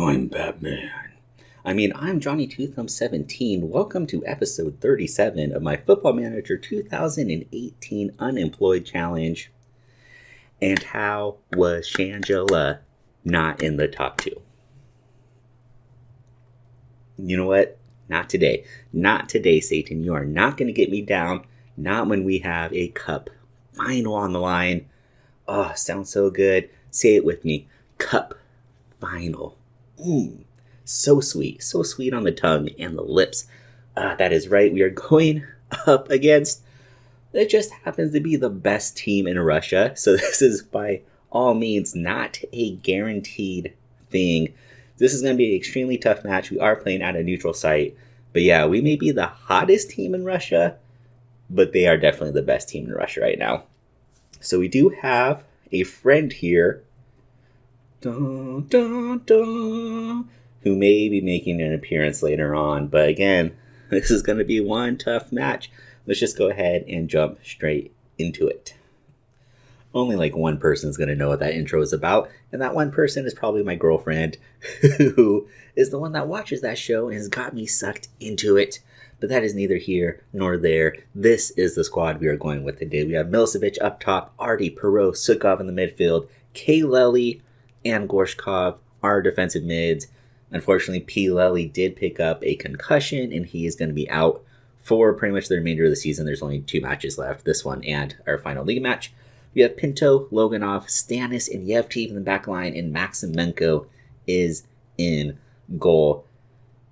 I'm Batman. I'm Johnny Two Thumbs 17. Welcome to episode 37 of my Football Manager 2018 Unemployed Challenge. And how was Shangela not in the top two? You know what? Not today. Not today, Satan. You are not going to get me down. Not when we have a cup final on the line. Oh, sounds so good. Say it with me. Cup final. So sweet on the tongue and the lips. That is right, we are going up against, it just happens to be the best team in Russia. So this is by all means not a guaranteed thing. This is going to be an extremely tough match. We are playing at a neutral site. But yeah, we may be the hottest team in Russia, but they are definitely the best team in Russia right now. So we do have a friend here, who may be making an appearance later on. But again, this is going to be one tough match. Let's just go ahead and jump straight into it. Only like one person is going to know what that intro is about. And that one person is probably my girlfriend, who is the one that watches that show and has got me sucked into it. But that is neither here nor there. This is the squad we are going with today. We have Milicevic up top, Artie, Perot, Sukov in the midfield, Kaleli, and Gorshkov are defensive mids. Unfortunately, P. Lely did pick up a concussion, and he is going to be out for pretty much the remainder of the season. There's only 2 matches left, this one and our final league match. We have Pinto, Loganov, Stanis, and Yevtiv in the back line, and Maximenko is in goal.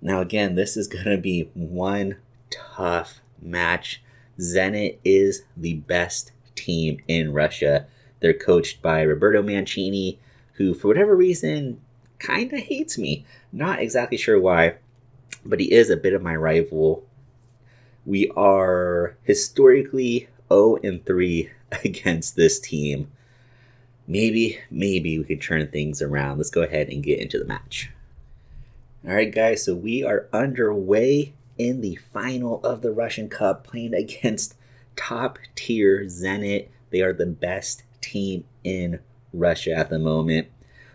Now again, this is going to be one tough match. Zenit is the best team in Russia. They're coached by Roberto Mancini, who for whatever reason kind of hates me. Not exactly sure why, but he is a bit of my rival. We are historically 0-3 against this team. Maybe we could turn things around. Let's go ahead and get into the match. Alright guys, so we are underway in the final of the Russian Cup, playing against top tier Zenit. They are the best team in Russia at the moment.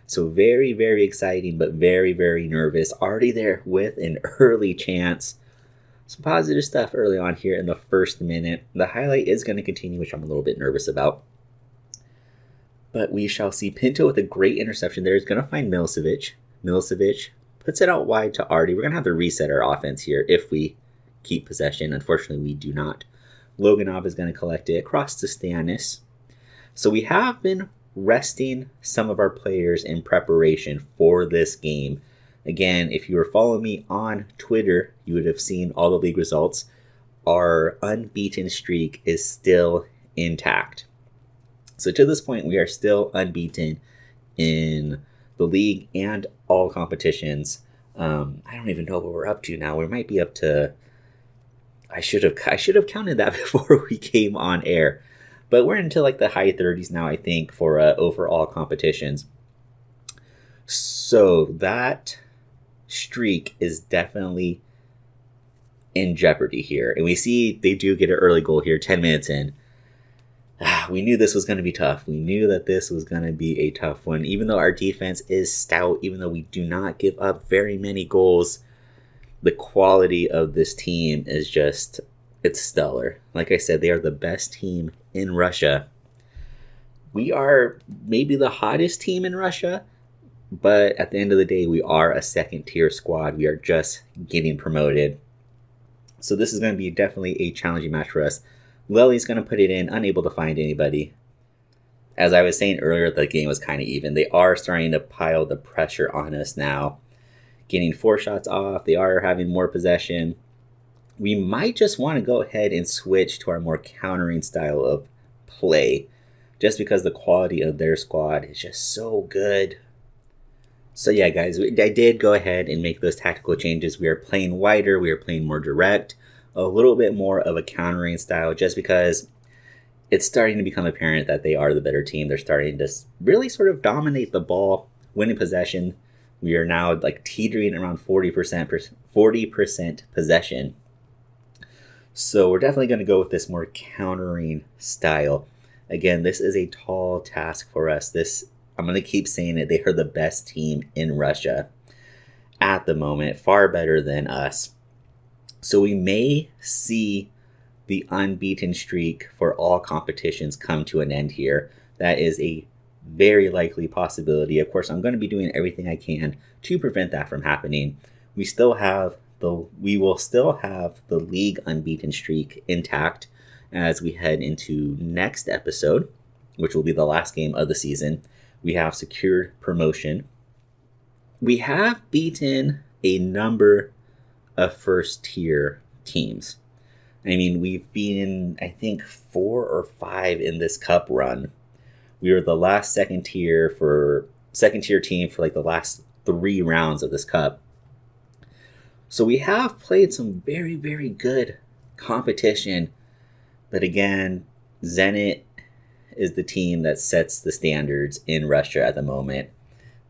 So very, very exciting, but very, very nervous. Already there with an early chance. Some positive stuff early on here in the first minute. The highlight is going to continue, which I'm a little bit nervous about. But we shall see. Pinto with a great interception there is going to find Milicevic. Milicevic puts it out wide to Artie. We're going to have to reset our offense here if we keep possession. Unfortunately, we do not. Loganov is going to collect it across to Stanis. So we have been resting some of our players in preparation for this game. Again, if you were following me on Twitter, you would have seen all the league results. Our unbeaten streak is still intact. So to this point, we are still unbeaten in the league and all competitions. I don't even know what we're up to now. We might be up to, I should have counted that before we came on air. But we're into like the high 30s now, I think, for overall competitions. So that streak is definitely in jeopardy here. And we see they do get an early goal here, 10 minutes in. We knew this was going to be tough. We knew that this was going to be a tough one. Even though our defense is stout, even though we do not give up very many goals, the quality of this team is just, it's stellar. Like I said, they are the best team in Russia. We are maybe the hottest team in Russia, but at the end of the day, we are a second tier squad. We are just getting promoted. So this is going to be definitely a challenging match for us. Lely's going to put it in, unable to find anybody. As I was saying earlier, the game was kind of even. They are starting to pile the pressure on us now. Getting 4 shots off. They are having more possession. We might just want to go ahead and switch to our more countering style of play, just because the quality of their squad is just so good. So yeah, guys, I did go ahead and make those tactical changes. We are playing wider, we are playing more direct, a little bit more of a countering style, just because it's starting to become apparent that they are the better team. They're starting to really sort of dominate the ball, winning possession. We are now like teetering around 40% possession. So we're definitely going to go with this more countering style. Again, this is a tall task for us. I'm going to keep saying it. They are the best team in Russia. at the moment, far better than us. So we may see the unbeaten streak for all competitions come to an end here. That is a very likely possibility. Of course, I'm going to be doing everything I can to prevent that from happening. We will still have the league unbeaten streak intact as we head into next episode, which will be the last game of the season. We have secured promotion. We have beaten a number of first tier teams. I mean, we've been, I think, 4 or 5 in this cup run. We were the last second tier team for like the last 3 rounds of this cup. So we have played some very, very good competition. But again, Zenit is the team that sets the standards in Russia at the moment.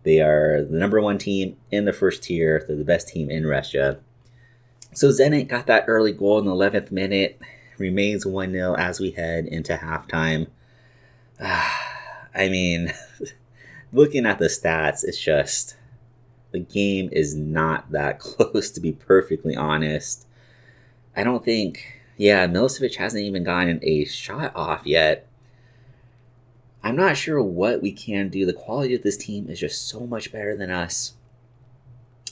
They are the number 1 team in the first tier. They're the best team in Russia. So Zenit got that early goal in the 11th minute. Remains 1-0 as we head into halftime. I mean, looking at the stats, it's just, the game is not that close, to be perfectly honest. I don't think, Milosevic hasn't even gotten a shot off yet. I'm not sure what we can do. The quality of this team is just so much better than us.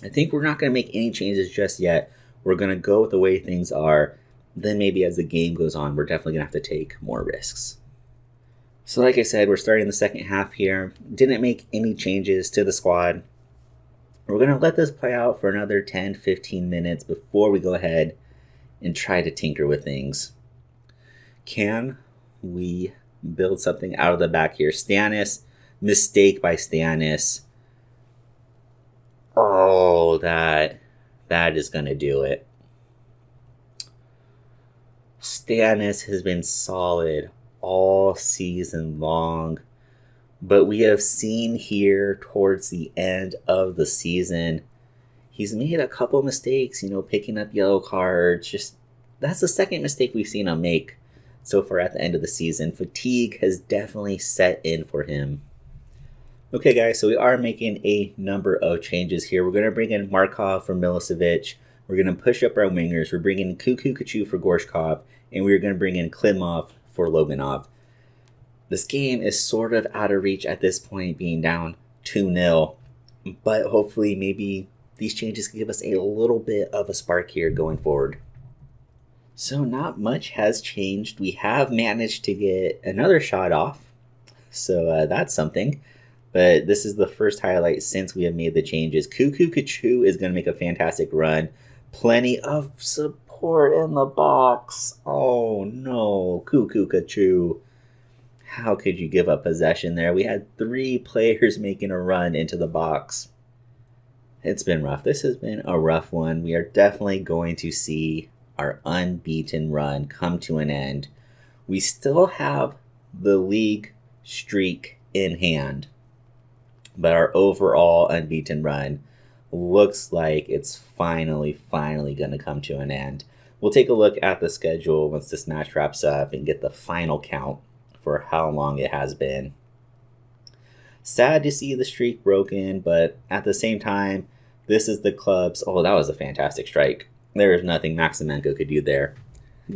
I think we're not going to make any changes just yet. We're going to go with the way things are. Then maybe as the game goes on, we're definitely going to have to take more risks. So like I said, we're starting the second half here. Didn't make any changes to the squad. We're going to let this play out for another 10-15 minutes before we go ahead and try to tinker with things. Can we build something out of the back here? Stanis, mistake by Stanis. Oh, that is going to do it. Stanis has been solid all season long, but we have seen here towards the end of the season, he's made a couple mistakes, picking up yellow cards. That's the second mistake we've seen him make so far at the end of the season. Fatigue has definitely set in for him. Okay, guys, so we are making a number of changes here. We're going to bring in Markov for Milosevic. We're going to push up our wingers. We're bringing in Kuku for Gorshkov, and we're going to bring in Klimov for Loganov. This game is sort of out of reach at this point, being down 2-0, but hopefully maybe these changes can give us a little bit of a spark here going forward. So not much has changed. We have managed to get another shot off, so that's something. But this is the first highlight since we have made the changes. Kuku is going to make a fantastic run. Plenty of support in the box. Oh no, Kuku. How could you give up possession there? We had 3 players making a run into the box. It's been rough. This has been a rough one. We are definitely going to see our unbeaten run come to an end. We still have the league streak in hand, but our overall unbeaten run looks like it's finally going to come to an end. We'll take a look at the schedule once this match wraps up and get the final count for how long it has been. Sad to see the streak broken, but at the same time, this is the club's... Oh, that was a fantastic strike. There is nothing Maximenko could do there.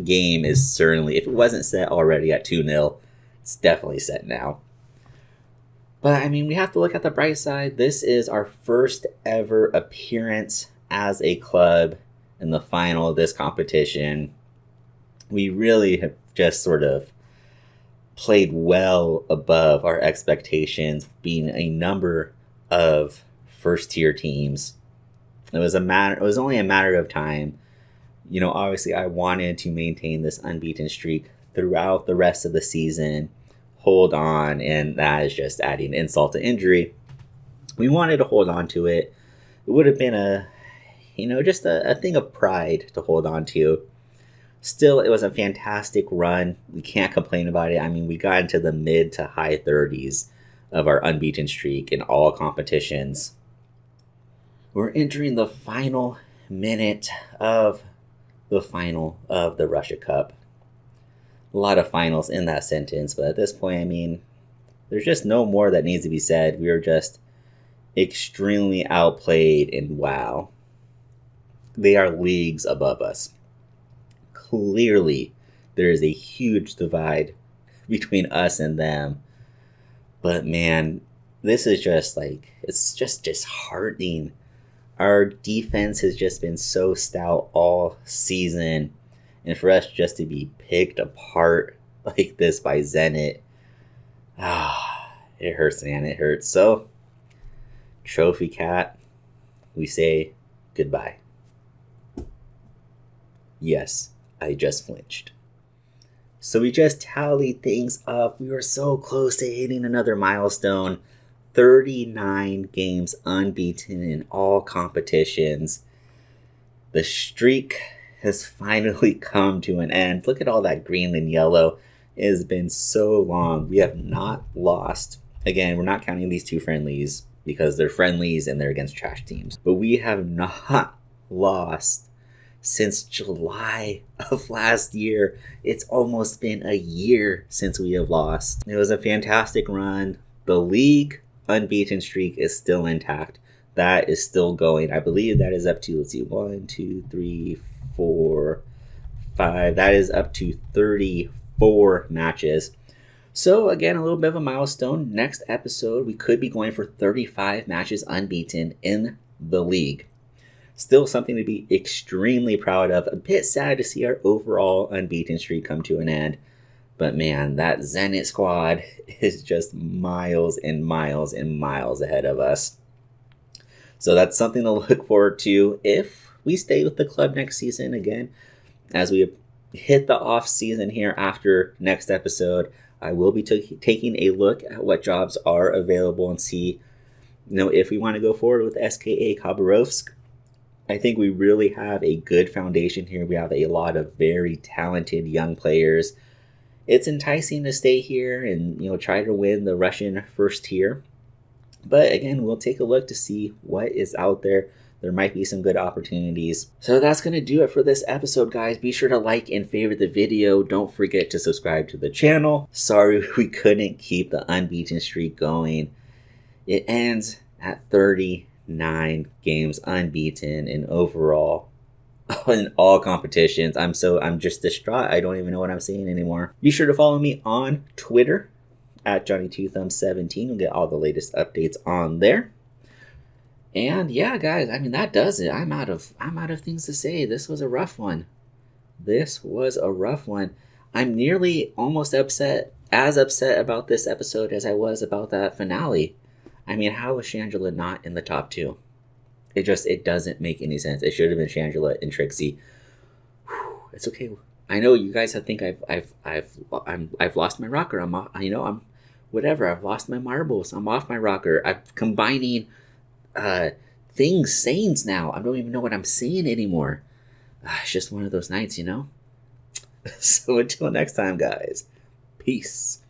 Game is certainly... If it wasn't set already at 2-0, it's definitely set now. But, I mean, we have to look at the bright side. This is our first ever appearance as a club in the final of this competition. We really have just sort of played well above our expectations, being a number of first-tier teams. It was only a matter of time. Obviously, I wanted to maintain this unbeaten streak throughout the rest of the season. Hold on, and that is just adding insult to injury. We wanted to hold on to it. It would have been just a thing of pride to hold on to. Still, it was a fantastic run. We can't complain about it. I mean, we got into the mid to high 30s of our unbeaten streak in all competitions. We're entering the final minute of the final of the Russia Cup. A lot of finals in that sentence, but at this point, I mean, there's just no more that needs to be said. We are just extremely outplayed, and wow, they are leagues above us. Clearly, there is a huge divide between us and them. But man, this is just like, it's just disheartening. Our defense has just been so stout all season. And for us just to be picked apart like this by Zenit, it hurts, man. It hurts. So, Trophy Cat, we say goodbye. Yes, I just flinched. So we just tallied things up. We were so close to hitting another milestone. 39 games unbeaten in all competitions. The streak has finally come to an end. Look at all that green and yellow. It has been so long. We have not lost. Again, we're not counting these two friendlies because they're friendlies and they're against trash teams. But we have not lost since July of last year. It's almost been a year since we have lost. It was a fantastic run. The league unbeaten streak is still intact. That is still going. I believe that is up to, let's see, 1, 2, 3, 4, 5. That is up to 34 matches. So again, a little bit of a milestone. Next episode, we could be going for 35 matches unbeaten in the league. Still something to be extremely proud of. A bit sad to see our overall unbeaten streak come to an end. But man, that Zenit squad is just miles and miles and miles ahead of us. So that's something to look forward to if we stay with the club next season. Again, as we hit the off season here after next episode, I will be taking a look at what jobs are available and see, if we want to go forward with SKA-Khabarovsk. I think we really have a good foundation here. We have a lot of very talented young players. It's enticing to stay here and try to win the Russian first tier. But again, we'll take a look to see what is out there. There might be some good opportunities. So that's going to do it for this episode, guys. Be sure to like and favorite the video. Don't forget to subscribe to the channel. Sorry we couldn't keep the unbeaten streak going. It ends at 39 games unbeaten in overall in all competitions. I'm just distraught. I don't even know what I'm saying anymore. Be sure to follow me on Twitter at Johnny2Thumb17. You'll get all the latest updates on there. And yeah, guys, that does it. I'm out of things to say. This was a rough one. I'm nearly almost upset about this episode as I was about that finale. How was Shangela not in the top 2? It doesn't make any sense. It should have been Shangela and Trixie. Whew, it's okay. I know you guys think I've lost my rocker. I'm whatever. I've lost my marbles. I'm off my rocker. I'm combining sayings now. I don't even know what I'm saying anymore. It's just one of those nights, So until next time, guys. Peace.